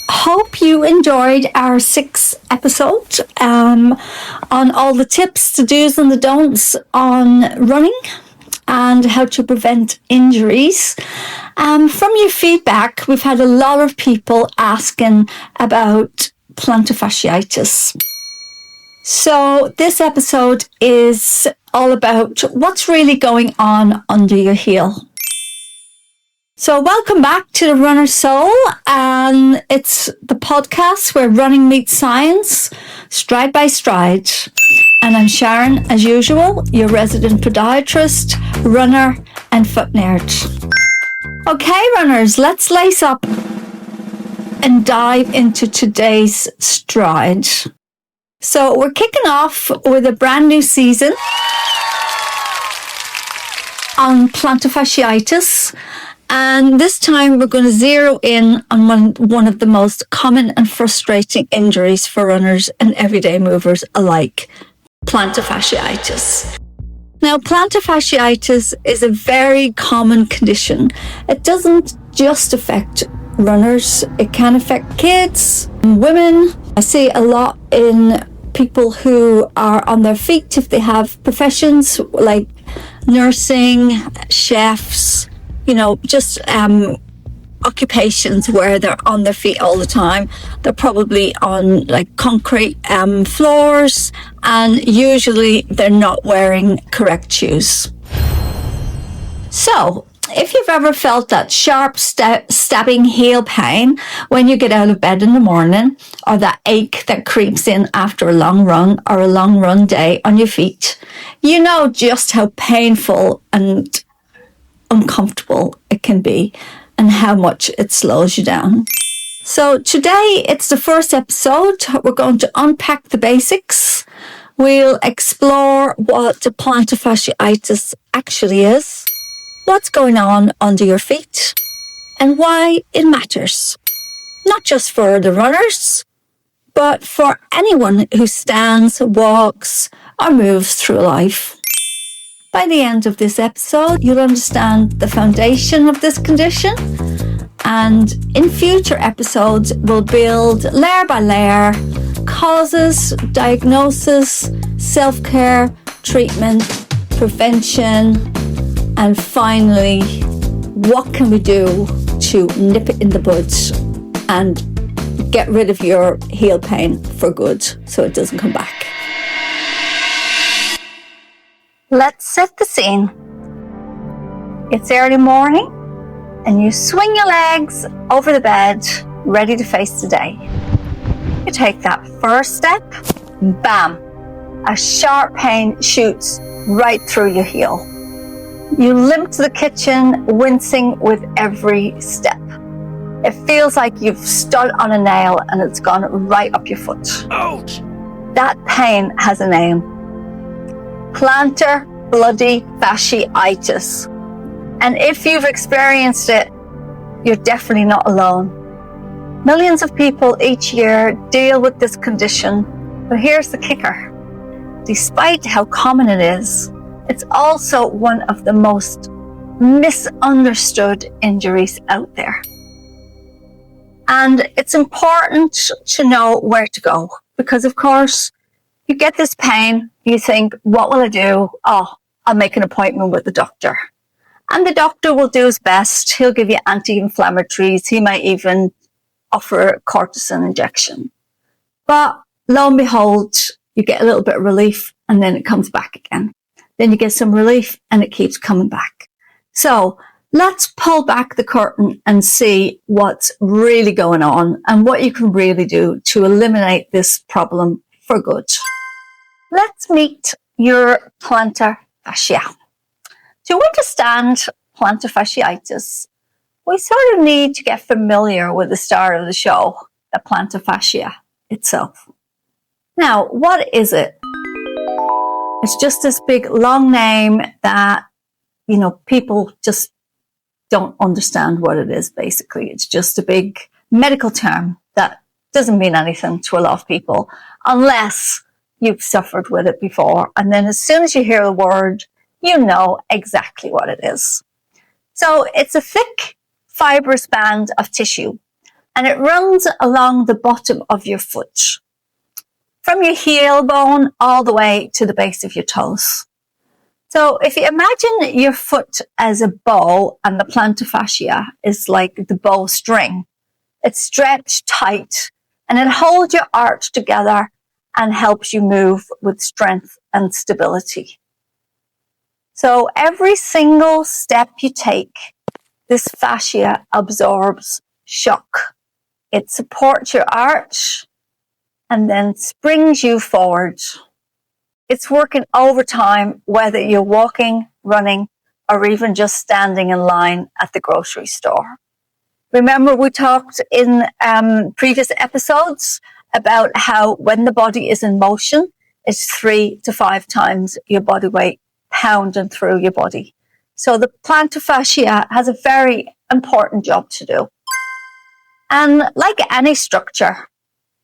Hope you enjoyed our 6th episode on all the tips, the do's and the don'ts on running and how to prevent injuries. From your feedback, we've had a lot of people asking about plantar fasciitis. So this episode is all about what's really going on under your heel. So welcome back to the Runner's Soul, and it's the podcast where running meets science, stride by stride. And I'm Sharon, as usual, your resident podiatrist, runner and foot nerd. Okay, runners, let's lace up and dive into today's stride. So we're kicking off with a brand new season on plantar fasciitis. And this time we're going to zero in on one of the most common and frustrating injuries for runners and everyday movers alike, plantar fasciitis. Now, plantar fasciitis is a very common condition. It doesn't just affect runners. It can affect kids, women. I see a lot in people who are on their feet if they have professions like nursing, chefs, just occupations where they're on their feet all the time. They're probably on like concrete floors, and usually they're not wearing correct shoes. So if you've ever felt that sharp stabbing heel pain when you get out of bed in the morning, or that ache that creeps in after a long run or a long run day on your feet, you know just how painful and uncomfortable it can be and how much it slows you down. So today it's the first episode. We're going to unpack the basics. We'll explore what the plantar fasciitis actually is, what's going on under your feet, and why it matters. Not just for the runners, but for anyone who stands, walks, or moves through life. By the end of this episode, you'll understand the foundation of this condition, and in future episodes, we'll build layer by layer causes, diagnosis, self-care, treatment, prevention, and finally, what can we do to nip it in the bud and get rid of your heel pain for good so it doesn't come back. Let's set the scene. It's early morning and you swing your legs over the bed, ready to face the day. You take that first step, bam, a sharp pain shoots right through your heel. You limp to the kitchen, wincing with every step. It feels like you've stood on a nail and it's gone right up your foot. Ouch! That pain has a name. Plantar bloody fasciitis. And if you've experienced it, you're definitely not alone. Millions of people each year deal with this condition, but here's the kicker. Despite how common it is, it's also one of the most misunderstood injuries out there. And it's important to know where to go because, of course, you get this pain, you think, what will I do? Oh, I'll make an appointment with the doctor. And the doctor will do his best. He'll give you anti-inflammatories. He might even offer a cortisone injection. But lo and behold, you get a little bit of relief and then it comes back again. Then you get some relief and it keeps coming back. So let's pull back the curtain and see what's really going on and what you can really do to eliminate this problem for good. Let's meet your plantar fascia. To understand plantar fasciitis, we sort of need to get familiar with the star of the show, the plantar fascia itself. Now, what is it? It's just this big long name that, people just don't understand what it is, basically. It's just a big medical term that doesn't mean anything to a lot of people unless you've suffered with it before. And then as soon as you hear the word, you know exactly what it is. So it's a thick, fibrous band of tissue, and it runs along the bottom of your foot, from your heel bone all the way to the base of your toes. So if you imagine your foot as a bow and the plantar fascia is like the bow string, it's stretched tight and it holds your arch together and helps you move with strength and stability. So every single step you take, this fascia absorbs shock. It supports your arch and then springs you forward. It's working overtime, whether you're walking, running, or even just standing in line at the grocery store. Remember, we talked in previous episodes about how when the body is in motion, it's 3 to 5 times your body weight pounding through your body. So the plantar fascia has a very important job to do. And like any structure,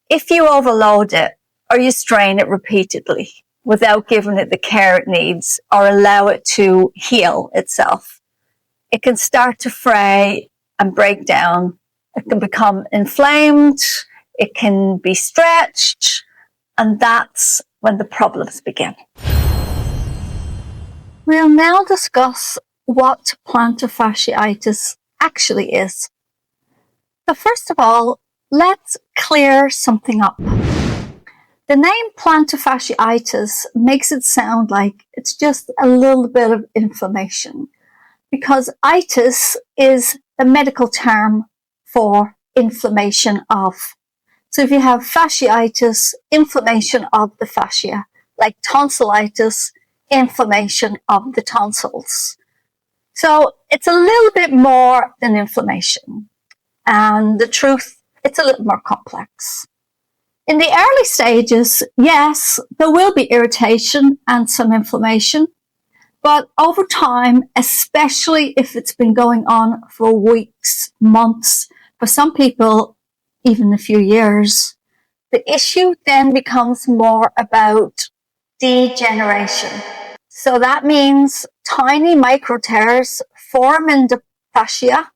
if you overload it or you strain it repeatedly without giving it the care it needs or allow it to heal itself, it can start to fray and break down. It can become inflamed, it can be stretched, and that's when the problems begin. We'll now discuss what plantar fasciitis actually is. So first of all, let's clear something up. The name plantar fasciitis makes it sound like it's just a little bit of inflammation, because itis is the medical term for inflammation of. So if you have fasciitis, inflammation of the fascia, like tonsillitis, inflammation of the tonsils. So it's a little bit more than inflammation. And the truth, it's a little more complex. In the early stages, yes, there will be irritation and some inflammation. But over time, especially if it's been going on for weeks, months, for some people, even a few years, the issue then becomes more about degeneration. So that means tiny micro tears form in the fascia,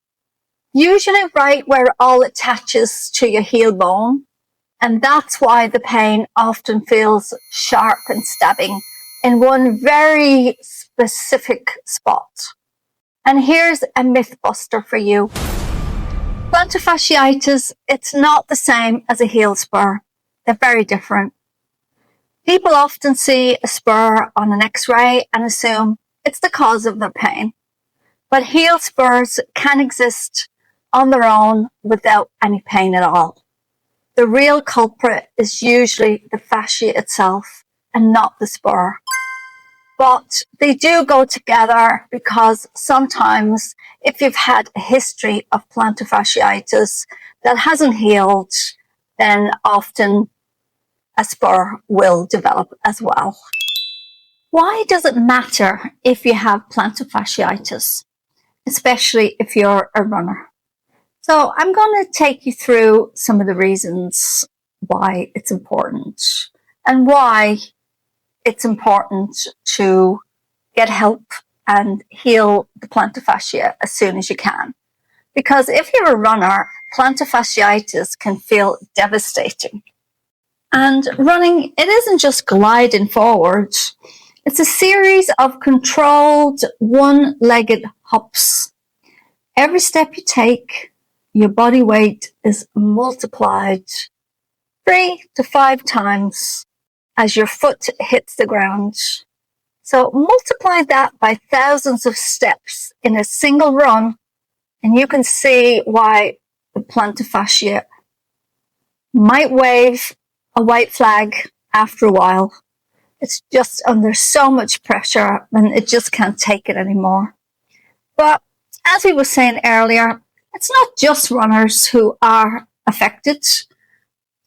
usually right where it all attaches to your heel bone. And that's why the pain often feels sharp and stabbing in one very specific spot. And here's a myth buster for you. Plantar fasciitis, it's not the same as a heel spur. They're very different. People often see a spur on an x-ray and assume it's the cause of their pain. But heel spurs can exist on their own without any pain at all. The real culprit is usually the fascia itself and not the spur. But they do go together because sometimes if you've had a history of plantar fasciitis that hasn't healed, then often a spur will develop as well. Why does it matter if you have plantar fasciitis, especially if you're a runner? So I'm going to take you through some of the reasons why it's important and why it's important to get help and heal the plantar fascia as soon as you can. Because if you're a runner, plantar fasciitis can feel devastating. And running, it isn't just gliding forward. It's a series of controlled one-legged hops. Every step you take, your body weight is multiplied 3 to 5 times as your foot hits the ground. So multiply that by thousands of steps in a single run, and you can see why the plantar fascia might wave a white flag after a while. It's just under so much pressure and it just can't take it anymore. But as we were saying earlier, it's not just runners who are affected.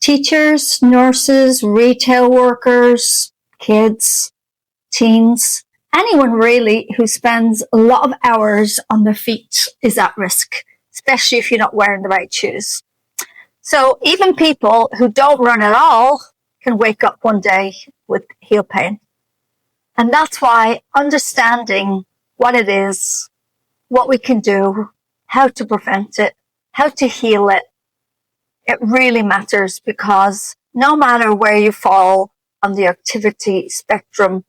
Teachers, nurses, retail workers, kids, teens, Anyone really who spends a lot of hours on their feet is at risk, especially if you're not wearing the right shoes. So even people who don't run at all can wake up one day with heel pain. And that's why understanding what it is, what we can do, how to prevent it, how to heal it, it really matters, because no matter where you fall on the activity spectrum,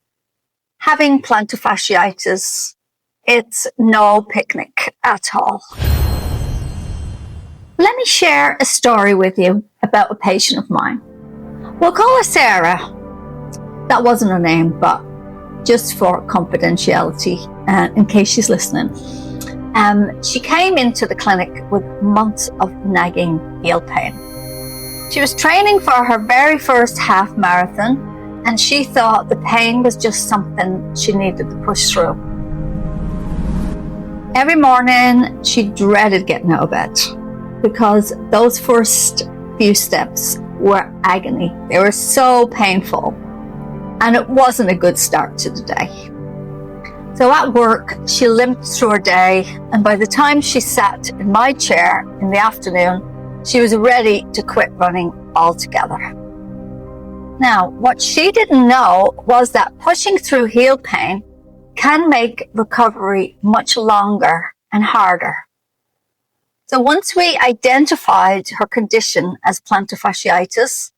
having plantar fasciitis, it's no picnic at all. Let me share a story with you about a patient of mine. We'll call her Sarah. That wasn't her name, but just for confidentiality, in case she's listening. She came into the clinic with months of nagging heel pain. She was training for her very first half marathon, and she thought the pain was just something she needed to push through. Every morning, she dreaded getting out of bed because those first few steps were agony. They were so painful, and it wasn't a good start to the day. So at work, she limped through her day, and by the time she sat in my chair in the afternoon, she was ready to quit running altogether. Now, what she didn't know was that pushing through heel pain can make recovery much longer and harder. So once we identified her condition as plantar fasciitis,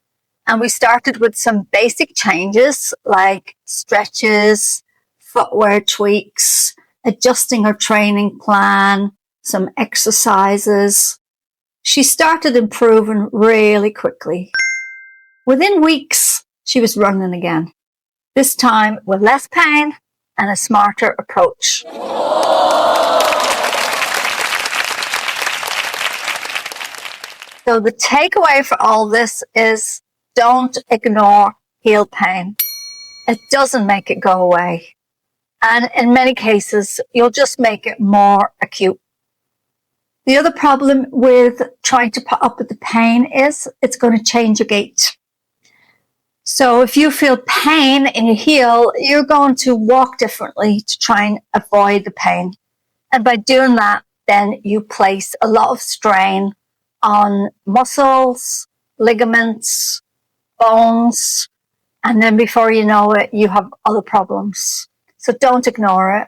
and we started with some basic changes like stretches, footwear tweaks, adjusting her training plan, some exercises, she started improving really quickly. Within weeks, she was running again, this time with less pain and a smarter approach. So the takeaway for all this is don't ignore heel pain. It doesn't make it go away. And in many cases, you'll just make it more acute. The other problem with trying to put up with the pain is it's going to change your gait. So if you feel pain in your heel, you're going to walk differently to try and avoid the pain. And by doing that, then you place a lot of strain on muscles, ligaments, bones, and then before you know it, you have other problems. So don't ignore it.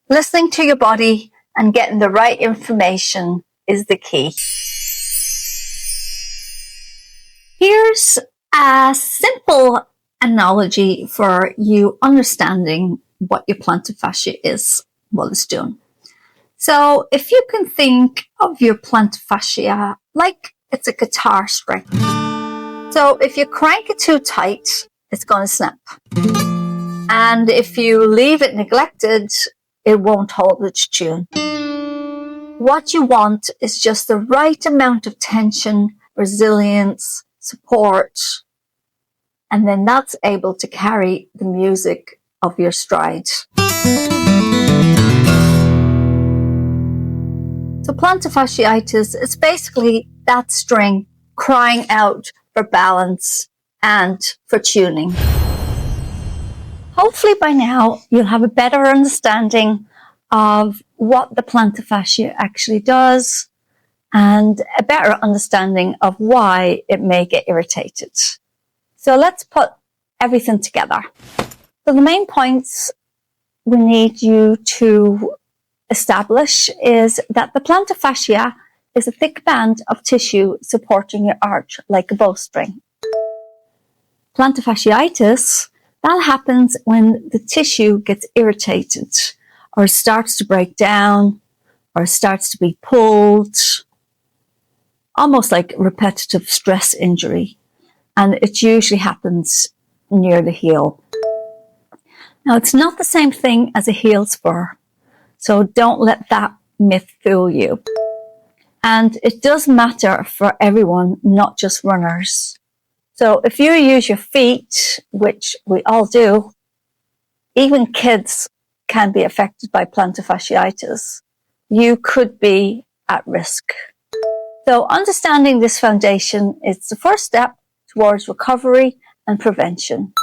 Listening to your body and getting the right information is the key. Here's a simple analogy for you understanding what your plantar fascia is, what it's doing. So if you can think of your plantar fascia like it's a guitar string. So if you crank it too tight, it's going to snap. And if you leave it neglected, it won't hold its tune. What you want is just the right amount of tension, resilience, support, and then that's able to carry the music of your stride. So plantar fasciitis is basically that string crying out for balance and for tuning. Hopefully by now you'll have a better understanding of what the plantar fascia actually does and a better understanding of why it may get irritated. So let's put everything together. So the main points we need you to establish is that the plantar fascia is a thick band of tissue supporting your arch like a bowstring. Plantar fasciitis, that happens when the tissue gets irritated or starts to break down or starts to be pulled, almost like repetitive stress injury. And it usually happens near the heel. Now, it's not the same thing as a heel spur, so don't let that myth fool you. And it does matter for everyone, not just runners. So if you use your feet, which we all do, even kids can be affected by plantar fasciitis. You could be at risk. So understanding this foundation is the first step towards recovery and prevention.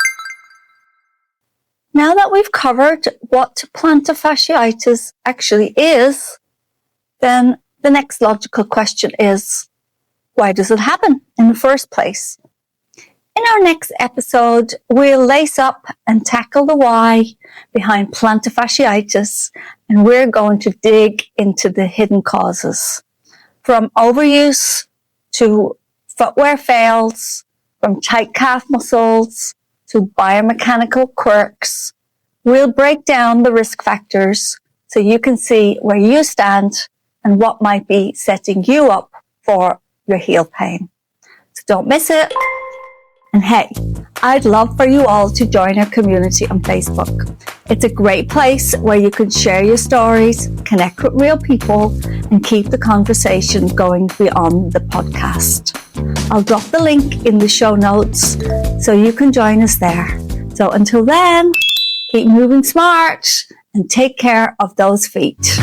Now that we've covered what plantar fasciitis actually is, then the next logical question is, why does it happen in the first place? In our next episode, we'll lace up and tackle the why behind plantar fasciitis, and we're going to dig into the hidden causes. From overuse to footwear fails, from tight calf muscles to biomechanical quirks, we'll break down the risk factors so you can see where you stand and what might be setting you up for your heel pain. So don't miss it. And hey, I'd love for you all to join our community on Facebook. It's a great place where you can share your stories, connect with real people, and keep the conversation going beyond the podcast. I'll drop the link in the show notes so you can join us there. So until then, keep moving smart and take care of those feet.